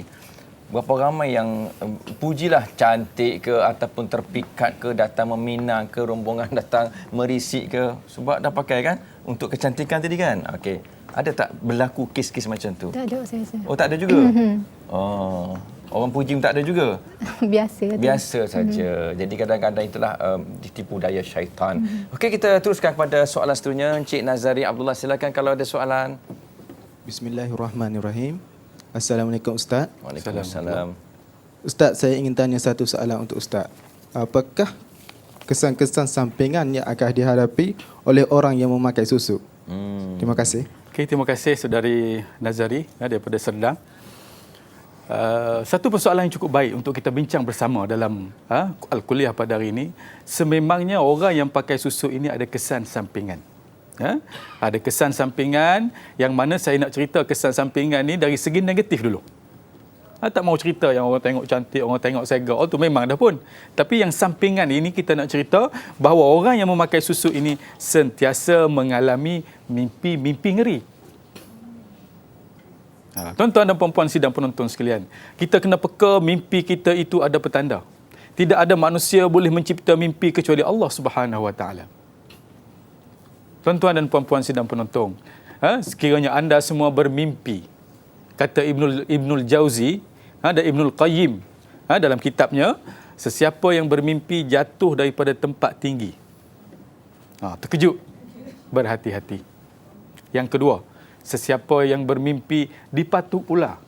Berapa ramai yang pujilah cantik ke ataupun terpikat ke, datang meminang ke, rombongan datang merisik ke sebab dah pakai kan untuk kecantikan tadi kan. Okey. Ada tak berlaku kes-kes macam tu? Tak ada saya rasa. Oh, tak ada juga. Orang puji tak ada juga. Biasa saja. Jadi kadang-kadang itulah ditipu daya syaitan. Okey, kita teruskan kepada soalan seterusnya. Encik Nazari Abdullah, silakan kalau ada soalan. Bismillahirrahmanirrahim. Assalamualaikum Ustaz. Waalaikumsalam. Ustaz, saya ingin tanya satu soalan untuk Ustaz. Apakah kesan-kesan sampingan yang akan dihadapi oleh orang yang memakai susuk? Terima kasih. Okay, terima kasih Saudari Nazari daripada Serdang. Satu persoalan yang cukup baik untuk kita bincang bersama dalam Al-Kuliah pada hari ini. Sememangnya orang yang pakai susuk ini ada kesan sampingan. Ada kesan sampingan yang mana saya nak cerita kesan sampingan ni dari segi negatif dulu. Tak mau cerita yang orang tengok cantik, orang tengok segar. Oh tu memang dah pun. Tapi yang sampingan ini kita nak cerita bahawa orang yang memakai susuk ini sentiasa mengalami mimpi-mimpi ngeri. Tuan-tuan dan puan-puan sidang penonton sekalian, kita kena peka mimpi kita itu ada petanda. Tidak ada manusia boleh mencipta mimpi kecuali Allah Subhanahu Wa Taala. Tuan-tuan dan puan-puan sidang penonton, sekiranya anda semua bermimpi, kata Ibnul Jauzi dan Ibnul Qayyim dalam kitabnya, sesiapa yang bermimpi jatuh daripada tempat tinggi, terkejut, berhati-hati. Yang kedua, sesiapa yang bermimpi dipatuk ular.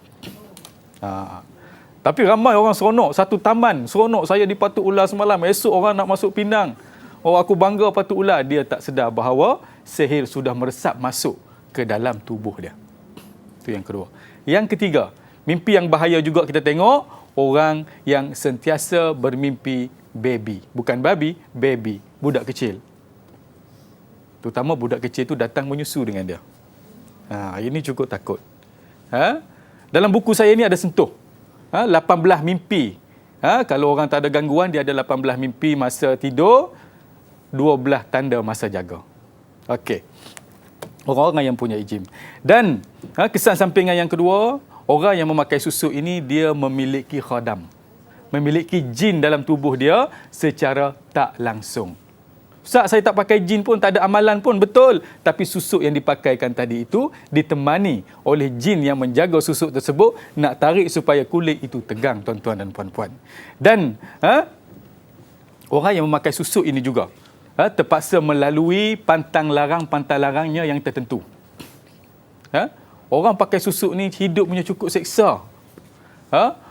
Tapi ramai orang seronok, satu taman seronok, saya dipatuk ular semalam, esok orang nak masuk Pinang. Oh, aku bangga patuk ular. Dia tak sedar bahawa sihir sudah meresap masuk ke dalam tubuh dia. Itu yang kedua. Yang ketiga, mimpi yang bahaya juga kita tengok, orang yang sentiasa bermimpi baby. Bukan babi, baby. Budak kecil. Terutama budak kecil itu datang menyusu dengan dia. Ini cukup takut. Dalam buku saya ni ada sentuh 18 mimpi. Kalau orang tak ada gangguan, dia ada 18 mimpi masa tidur, 12 tanda masa jaga. Okey. Orang-orang yang punya ijim. Dan kesan sampingan yang kedua, orang yang memakai susuk ini dia memiliki khadam. Memiliki jin dalam tubuh dia secara tak langsung. Ustaz, saya tak pakai jin pun, tak ada amalan pun, betul. Tapi susuk yang dipakaikan tadi itu ditemani oleh jin yang menjaga susuk tersebut, nak tarik supaya kulit itu tegang, tuan-tuan dan puan-puan. Dan orang yang memakai susuk ini juga terpaksa melalui pantang larangnya yang tertentu. Orang pakai susuk ni hidupnya cukup seksa.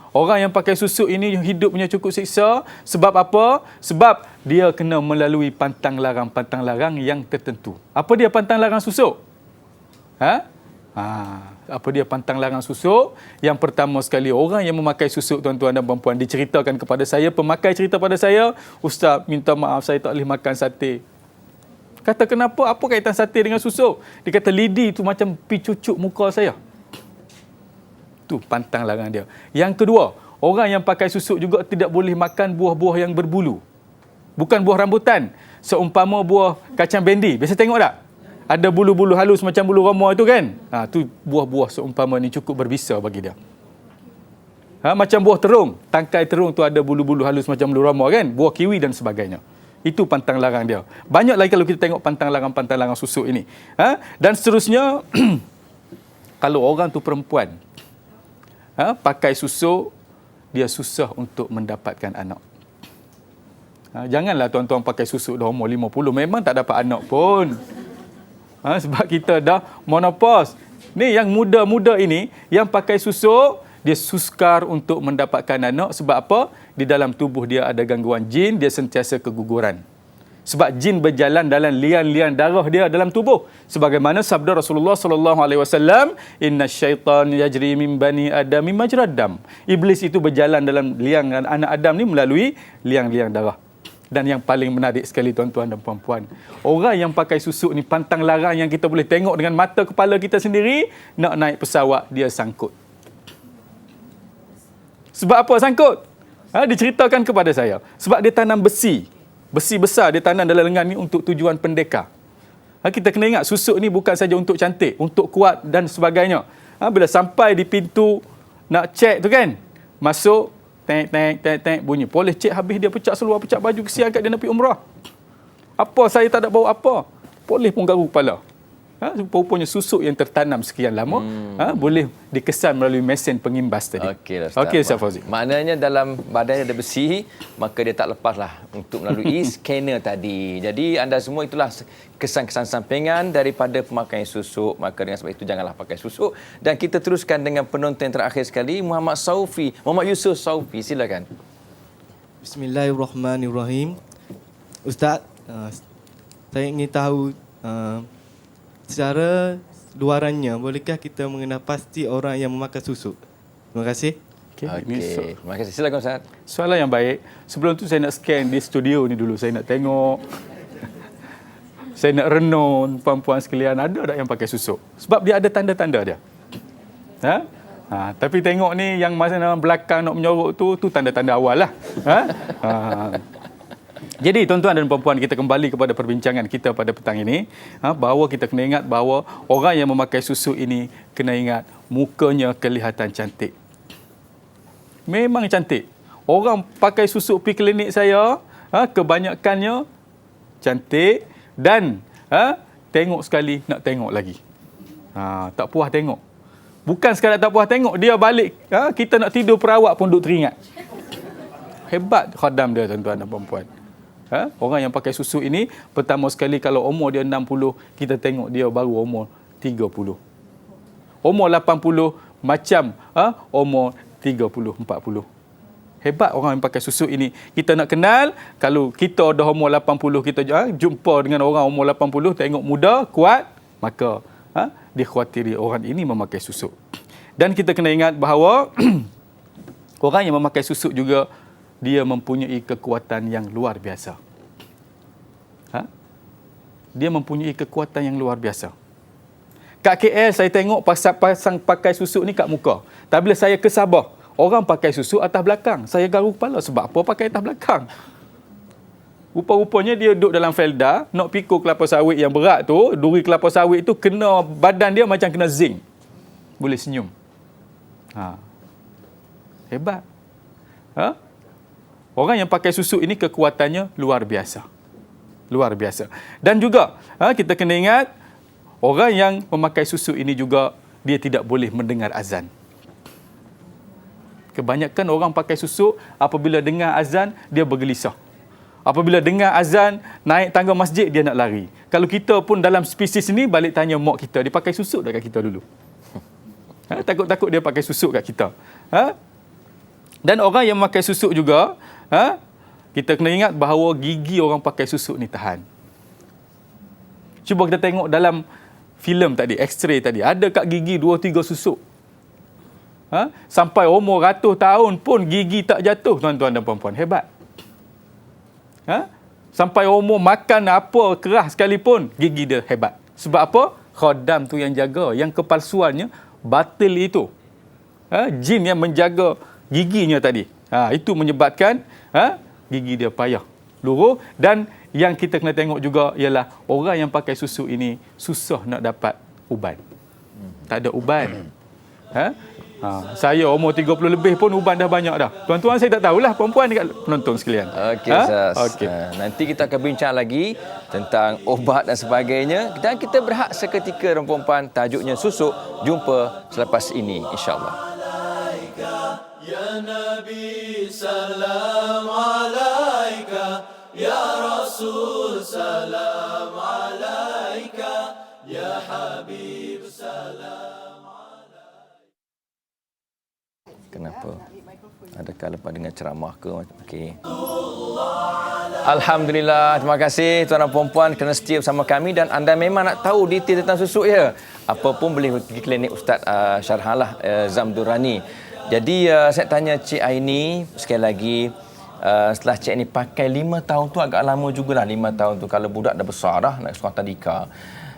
Orang yang pakai susuk ini hidupnya cukup seksa. Sebab apa? Sebab dia kena melalui pantang larang yang tertentu. Apa dia pantang larang susuk? Apa dia pantang larang susuk? Yang pertama sekali, orang yang memakai susuk, tuan-tuan dan puan-puan, diceritakan kepada saya, pemakai cerita pada saya, Ustaz, minta maaf saya tak boleh makan sate. Kata kenapa? Apa kaitan sate dengan susuk? Dia kata lidi tu macam pergi cucuk muka saya. Tu pantang larang dia. Yang kedua, orang yang pakai susuk juga tidak boleh makan buah-buah yang berbulu. Bukan buah rambutan. Seumpama buah kacang bendi. Biasa tengok tak? Ada bulu-bulu halus macam bulu roma itu kan? Tu buah-buah seumpama ni cukup berbisa bagi dia. Macam buah terung. Tangkai terung tu ada bulu-bulu halus macam bulu roma kan? Buah kiwi dan sebagainya. Itu pantang larang dia. Banyak lagi kalau kita tengok pantang larang susuk ini. Dan seterusnya, kalau orang tu perempuan, pakai susuk, dia susah untuk mendapatkan anak. Janganlah tuan-tuan pakai susuk dah umur 50, memang tak dapat anak pun. Sebab kita dah menopause. Ni yang muda-muda ini, yang pakai susuk, dia sukar untuk mendapatkan anak. Sebab apa? Di dalam tubuh dia ada gangguan jin, dia sentiasa keguguran. Sebab jin berjalan dalam lian-lian darah dia dalam tubuh. Sebagaimana sabda Rasulullah sallallahu alaihi wasallam, "Inna syaitan yajri min bani Adam majrad dam." Iblis itu berjalan dalam liang anak Adam ni melalui liang-liang darah. Dan yang paling menarik sekali tuan-tuan dan puan-puan, orang yang pakai susuk ni pantang larang yang kita boleh tengok dengan mata kepala kita sendiri, nak naik pesawat dia sangkut. Sebab apa sangkut? Diceritakan kepada saya. Sebab dia tanam besi. Besi besar dia tanam dalam lengan ni untuk tujuan pendekar. Kita kena ingat susuk ni bukan saja untuk cantik, untuk kuat dan sebagainya. Bila sampai di pintu nak cek tu kan, masuk, tek, bunyi. Polis cek habis dia pecah seluar, pecah baju, kesian kat dia nak pergi umrah. Apa saya tak ada bawa apa? Polis pun garu kepala. Rupanya susuk yang tertanam sekian lama boleh dikesan melalui mesin pengimbas tadi. Okey, Ustaz Fauzi. Maknanya dalam badannya ada besi, maka dia tak lepaslah untuk melalui scanner tadi. Jadi anda semua itulah kesan-kesan sampingan daripada pemakaian susuk. Maka dengan sebab itu janganlah pakai susuk. Dan kita teruskan dengan penonton yang terakhir sekali, Muhammad Yusuf Saufi. Silakan. Bismillahirrahmanirrahim. Ustaz, saya ingin tahu secara luarannya, bolehkah kita mengenal pasti orang yang memakai susuk? Terima kasih. Okey. Terima kasih. Silakan Ustaz. Soalan yang baik. Sebelum tu saya nak scan di studio ni dulu. Saya nak tengok. Saya nak renung puan-puan sekalian, ada tak yang pakai susuk? Sebab dia ada tanda-tanda dia. Tapi tengok ni yang masa belakang nak menyorok tu tanda-tanda awal lah. Jadi tuan-tuan dan puan-puan, kita kembali kepada perbincangan kita pada petang ini, bahawa kita kena ingat bahawa orang yang memakai susuk ini kena ingat mukanya kelihatan cantik. Memang cantik. Orang pakai susuk pergi klinik saya, kebanyakannya cantik dan tengok sekali nak tengok lagi. Tak puas tengok. Bukan sekadar tak puas tengok, dia balik, kita nak tidur perawat pun duk teringat. Hebat khadam dia tuan-tuan dan puan-puan. Orang yang pakai susuk ini, pertama sekali kalau umur dia 60, kita tengok dia baru umur 30. Umur 80 macam umur 30, 40. Hebat orang yang pakai susuk ini. Kita nak kenal, kalau kita dah umur 80, kita jumpa dengan orang umur 80, tengok muda, kuat, maka dikhawatiri orang ini memakai susuk. Dan kita kena ingat bahawa orang yang memakai susuk juga, dia mempunyai kekuatan yang luar biasa. Dia mempunyai kekuatan yang luar biasa. Kat KL saya tengok pasang pakai susuk ni kat muka. Tapi bila saya ke Sabah, orang pakai susuk atas belakang. Saya garu kepala, sebab apa pakai atas belakang? Rupa-rupanya dia duduk dalam felda, nak pikul kelapa sawit yang berat tu, duri kelapa sawit tu kena badan dia macam kena zinc. Boleh senyum. Hebat. Orang yang pakai susuk ini kekuatannya luar biasa. Luar biasa. Dan juga kita kena ingat, orang yang memakai susuk ini juga dia tidak boleh mendengar azan. Kebanyakan orang pakai susuk, apabila dengar azan, dia bergelisah. Apabila dengar azan, naik tangga masjid, dia nak lari. Kalau kita pun dalam spesies ini, balik tanya mak kita, dia pakai susuk tak kat kita dulu? Takut-takut dia pakai susuk kat kita. Dan orang yang memakai susuk juga, kita kena ingat bahawa gigi orang pakai susuk ni tahan. Cuba kita tengok dalam filem tadi, X-ray tadi, ada kat gigi 2-3 susuk. Sampai umur ratus tahun pun gigi tak jatuh, tuan-tuan dan puan-puan. Hebat. Sampai umur makan apa keras sekalipun, gigi dia hebat. Sebab apa? Khodam tu yang jaga, yang kepalsuannya batil itu. Jin yang menjaga giginya tadi. Itu menyebabkan gigi dia payah. luruh. Dan yang kita kena tengok juga ialah orang yang pakai susuk ini susah nak dapat uban. Tak ada uban. Saya umur 30 lebih pun uban dah banyak dah. Tuan-tuan saya tak tahulah, perempuan dekat penonton sekalian. Okey, Ustaz. Nanti kita akan bincang lagi tentang ubat dan sebagainya. Dan kita berehat seketika, perempuan, tajuknya susuk. Jumpa selepas ini, insya-Allah. Ya Nabi salam alaika, ya Rasul salam alaika, ya Habib salam. Kenapa? Adakah lepas dengar ceramah ke? Okey. Alhamdulillah, terima kasih tuan dan puan-puan kerana setia bersama kami, dan anda memang nak tahu detail tentang susuk ya. Apa pun boleh pergi klinik Ustaz Syarhan Zamdurani. Jadi saya tanya Cik Aini sekali lagi, setelah Cik Aini pakai 5 tahun tu agak lama jugalah 5 tahun tu, kalau budak dah besar dah nak sekolah tadika.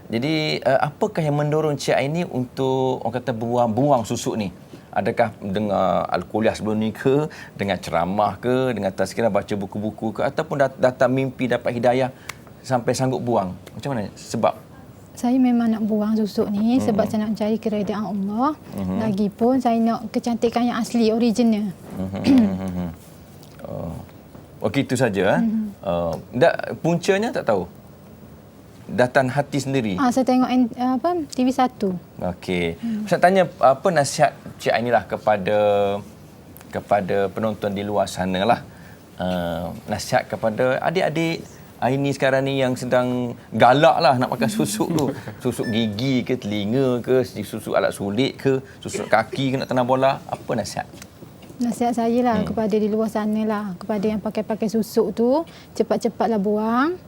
Jadi apakah yang mendorong Cik Aini untuk orang kata buang susuk ni? Adakah dengar Al-Kuliah sebelum ni ke, dengan ceramah ke, dengan tazkirah baca buku-buku ke, ataupun datang mimpi dapat hidayah sampai sanggup buang? Macam mana sebab? Saya memang nak buang susuk ni sebab saya nak cari keredaan Allah. Lagipun saya nak kecantikan yang asli, original. Okey, itu saja. Puncanya tak tahu? Datang hati sendiri. Saya tengok TV1. Okey. Saya tanya apa nasihat Cik Aini lah kepada penonton di luar sana lah. Nasihat kepada adik-adik Aini sekarang ni yang sedang galak lah nak pakai susuk tu. Susuk gigi ke, telinga ke, susuk alat sulit ke, susuk kaki ke nak tanam bola. Apa nasihat? Nasihat saya lah kepada di luar sana lah, kepada yang pakai susuk tu, cepat-cepatlah buang.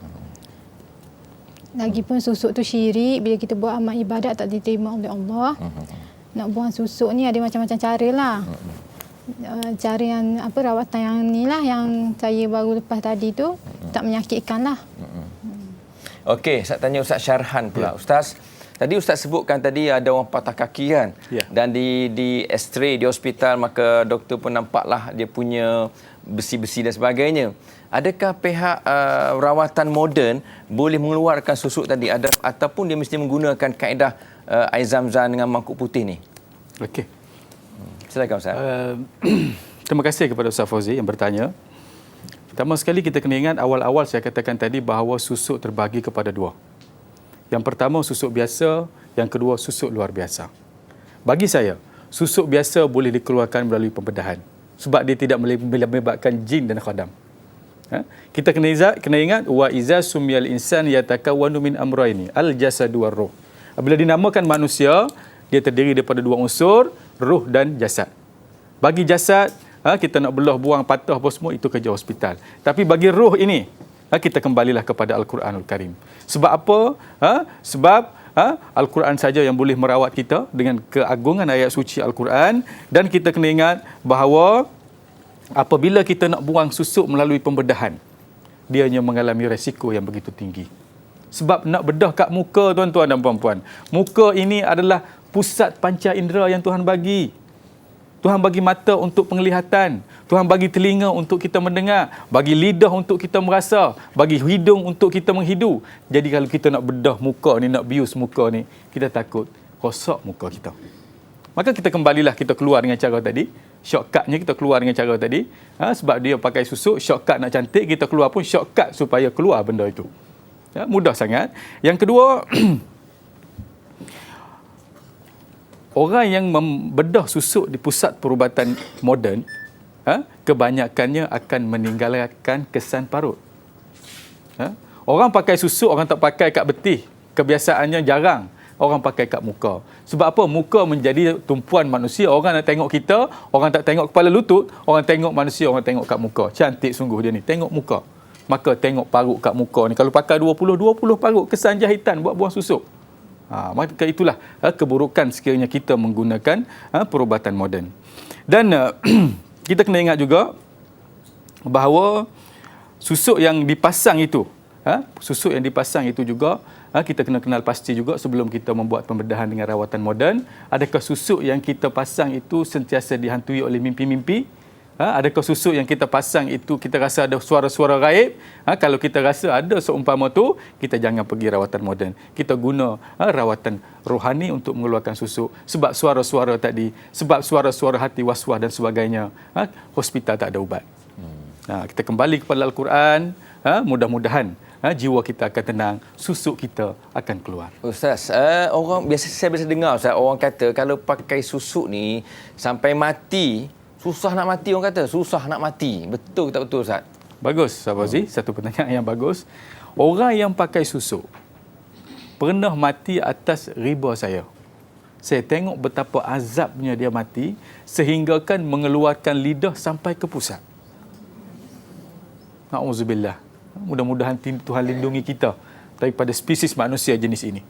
Lagipun susuk tu syirik, bila kita buat amal ibadat tak diterima oleh Allah. Nak buang susuk ni ada macam-macam cara lah. Cara yang rawatan yang ni lah yang saya baru lepas tadi tu, tak menyakitkan lah. Okey, saya tanya Ustaz Syarhan pula. Ustaz, tadi Ustaz sebutkan tadi ada orang patah kaki kan? Dan di X-ray di hospital, maka doktor pun nampaklah dia punya besi-besi dan sebagainya. Adakah pihak rawatan moden boleh mengeluarkan susuk tadi ataupun dia mesti menggunakan kaedah air zam-zam dengan mangkuk putih ni? Okey. Silakan Ustaz. Terima kasih kepada Ustaz Fauzi yang bertanya. Pertama sekali kita kena ingat awal-awal saya katakan tadi bahawa susuk terbagi kepada dua. Yang pertama susuk biasa, yang kedua susuk luar biasa. Bagi saya, susuk biasa boleh dikeluarkan melalui pembedahan sebab dia tidak melibatkan jin dan khadam. Kita kena ingat wa iza sumiyal insan yatakawwanu min amrayni al jasadu war ruh. Apabila dinamakan manusia, dia terdiri daripada dua unsur, ruh dan jasad. Bagi jasad, kita nak belah, buang, patah apa semua, itu kerja hospital. Tapi bagi ruh ini, kita kembalilah kepada Al-Quranul Karim. Sebab apa? Sebab Al-Quran saja yang boleh merawat kita dengan keagungan ayat suci Al-Quran. Dan kita kena ingat bahawa apabila kita nak buang susuk melalui pembedahan, dia hanya mengalami resiko yang begitu tinggi. Sebab nak bedah kat muka, tuan-tuan dan puan-puan, muka ini adalah pusat panca indera yang Tuhan bagi. Tuhan bagi mata untuk penglihatan, Tuhan bagi telinga untuk kita mendengar, bagi lidah untuk kita merasa, bagi hidung untuk kita menghidu. Jadi kalau kita nak bedah muka ni, nak bius muka ni, kita takut rosak muka kita. Maka kita kembalilah, kita keluar dengan cara tadi. Shortcutnya kita keluar dengan cara tadi. Sebab dia pakai susuk, shortcut nak cantik, kita keluar pun shortcut supaya keluar benda itu. Mudah sangat. Yang kedua, orang yang membedah susuk di pusat perubatan moden, kebanyakannya akan meninggalkan kesan parut. Orang pakai susuk, orang tak pakai kat betih. Kebiasaannya jarang orang pakai kat muka. Sebab apa? Muka menjadi tumpuan manusia. Orang nak tengok kita, orang tak tengok kepala lutut, orang tengok manusia, orang tengok kat muka. Cantik sungguh dia ni. Tengok muka. Maka tengok parut kat muka ni. Kalau pakai 20 parut, kesan jahitan buat buang susuk. Maka itulah keburukan sekiranya kita menggunakan perubatan moden. Dan kita kena ingat juga bahawa susuk yang dipasang itu, juga kita kena kenal pasti juga sebelum kita membuat pembedahan dengan rawatan moden. Adakah susuk yang kita pasang itu sentiasa dihantui oleh mimpi-mimpi? Adakah susuk yang kita pasang itu kita rasa ada suara-suara gaib? Kalau kita rasa ada seumpama tu, kita jangan pergi rawatan moden. Kita guna rawatan rohani untuk mengeluarkan susuk. Sebab suara-suara tadi, sebab suara-suara hati was-was dan sebagainya, hospital tak ada ubat. Kita kembali kepada Al-Quran, mudah-mudahan jiwa kita akan tenang, susuk kita akan keluar. Ustaz, saya biasa dengar Ustaz, orang kata kalau pakai susuk ni sampai mati, susah nak mati, orang kata susah nak mati. Betul ke tak betul Ustaz? Bagus, Ustaz Fauzi. Satu pertanyaan yang bagus. Orang yang pakai susuk pernah mati atas riba saya. Saya tengok betapa azabnya dia mati sehingga kan mengeluarkan lidah sampai ke pusat. Na'udzubillah. Mudah-mudahan Tuhan lindungi kita daripada spesies manusia jenis ini.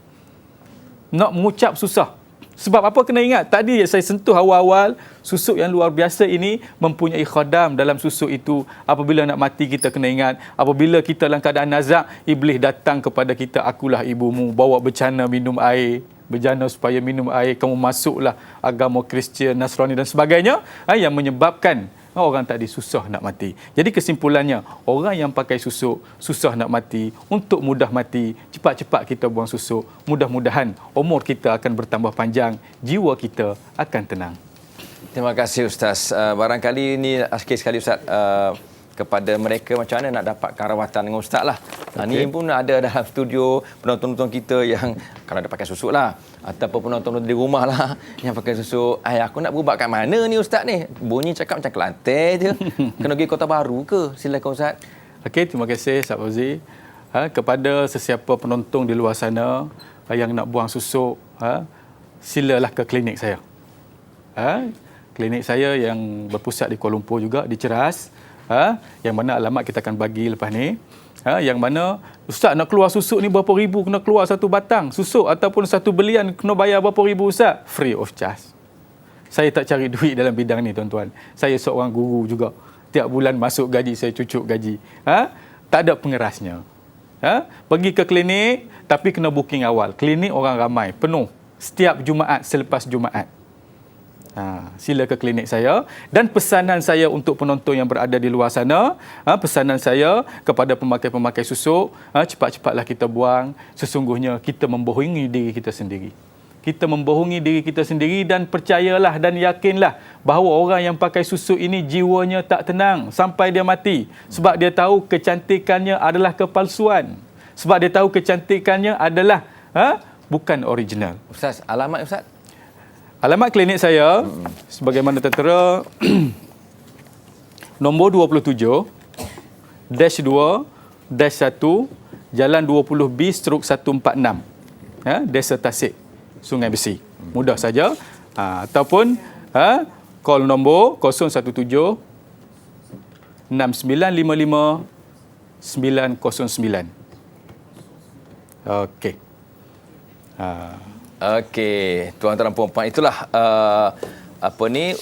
Nak mengucap susah. Sebab apa kena ingat? Tadi saya sentuh awal-awal, susuk yang luar biasa ini mempunyai khadam dalam susuk itu. Apabila nak mati kita kena ingat. Apabila kita dalam keadaan nazak, iblis datang kepada kita, akulah ibumu, bawa bencana minum air. Berjana supaya minum air, kamu masuklah agama Kristian, Nasrani dan sebagainya, yang menyebabkan orang tadi susah nak mati. Jadi kesimpulannya, orang yang pakai susuk, susah nak mati. Untuk mudah mati, cepat-cepat kita buang susuk. Mudah-mudahan umur kita akan bertambah panjang, jiwa kita akan tenang. Terima kasih Ustaz. Barangkali ini akhir sekali Ustaz, kepada mereka macam mana nak dapatkan rawatan dengan Ustaz lah. Ni pun ada dalam studio penonton-penonton kita yang kalau ada pakai susuk lah, ataupun penonton di rumah lah yang pakai susuk. Aku nak berubat kat mana ni Ustaz ni? Bunyi cakap macam Kelantan je. Kena pergi Kota Baru ke? Silakan Ustaz. Okey, terima kasih Ustaz Fauzi. Kepada sesiapa penonton di luar sana yang nak buang susuk, silalah ke klinik saya. Klinik saya yang berpusat di Kuala Lumpur juga, di Ceras. Yang mana alamat kita akan bagi lepas ni. Yang mana Ustaz nak keluar susuk ni berapa ribu, kena keluar satu batang susuk ataupun satu belian kena bayar berapa ribu Ustaz? Free of charge. Saya tak cari duit dalam bidang ni tuan-tuan. Saya seorang guru juga. Tiap bulan masuk gaji saya cucuk gaji. Tak ada pengerasnya. Pergi ke klinik tapi kena booking awal. Klinik orang ramai, penuh setiap Jumaat selepas Jumaat. Sila ke klinik saya. Dan pesanan saya untuk penonton yang berada di luar sana, pesanan saya kepada pemakai-pemakai susuk, cepat-cepatlah kita buang. Sesungguhnya kita membohongi diri kita sendiri. Kita membohongi diri kita sendiri dan percayalah dan yakinlah bahawa orang yang pakai susuk ini jiwanya tak tenang sampai dia mati. Sebab dia tahu kecantikannya adalah kepalsuan. Sebab dia tahu kecantikannya adalah bukan original. Ustaz, alamat Ustaz? Alamat klinik saya, sebagaimana tertera, nombor 27, -2, -1, Jalan 20B/146, Desa Tasik, Sungai Besi. Mudah saja. Ataupun call nombor 017 6955 909. Okey. Okey, tuan-tuan dan puan-puan, itulah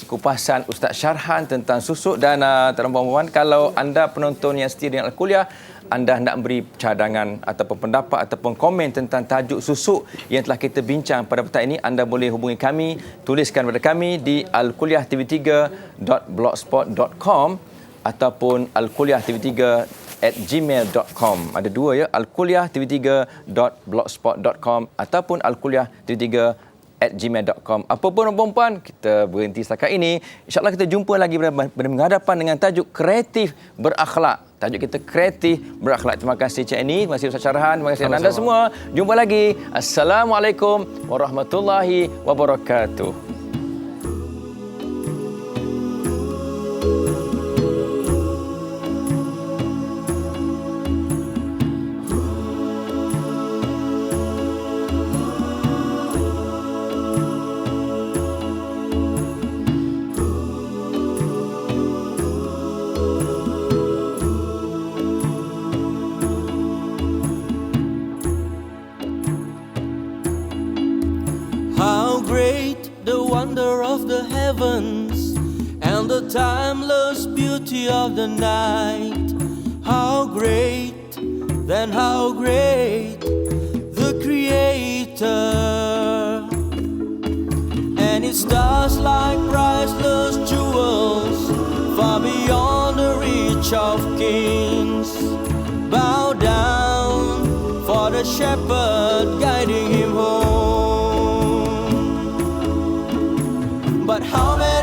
kupasan Ustaz Syarhan tentang susuk. Dan tuan-tuan dan puan-puan, kalau anda penonton yang setia dengan Al-Kuliah, anda hendak beri cadangan ataupun pendapat ataupun komen tentang tajuk susuk yang telah kita bincang pada petang ini, anda boleh hubungi kami, tuliskan kepada kami di alkuliahtv3.blogspot.com ataupun alkuliahtv3@gmail.com. Ada dua ya, alkuliahtv3.blogspot.com ataupun alkuliahtv3@gmail.com. Apa pun perempuan, kita berhenti setakat ini. InsyaAllah kita jumpa lagi berhadapan dengan tajuk kreatif berakhlak. Tajuk kita kreatif berakhlak. Terima kasih Cik Eni, terima kasih Ustaz Syarhan, terima kasih anda semua. Jumpa lagi. Assalamualaikum warahmatullahi wabarakatuh. And the timeless beauty of the night. How great, then how great the Creator. And its stars like priceless jewels, far bunch of kings bow down for the shepherd guiding him home. But how many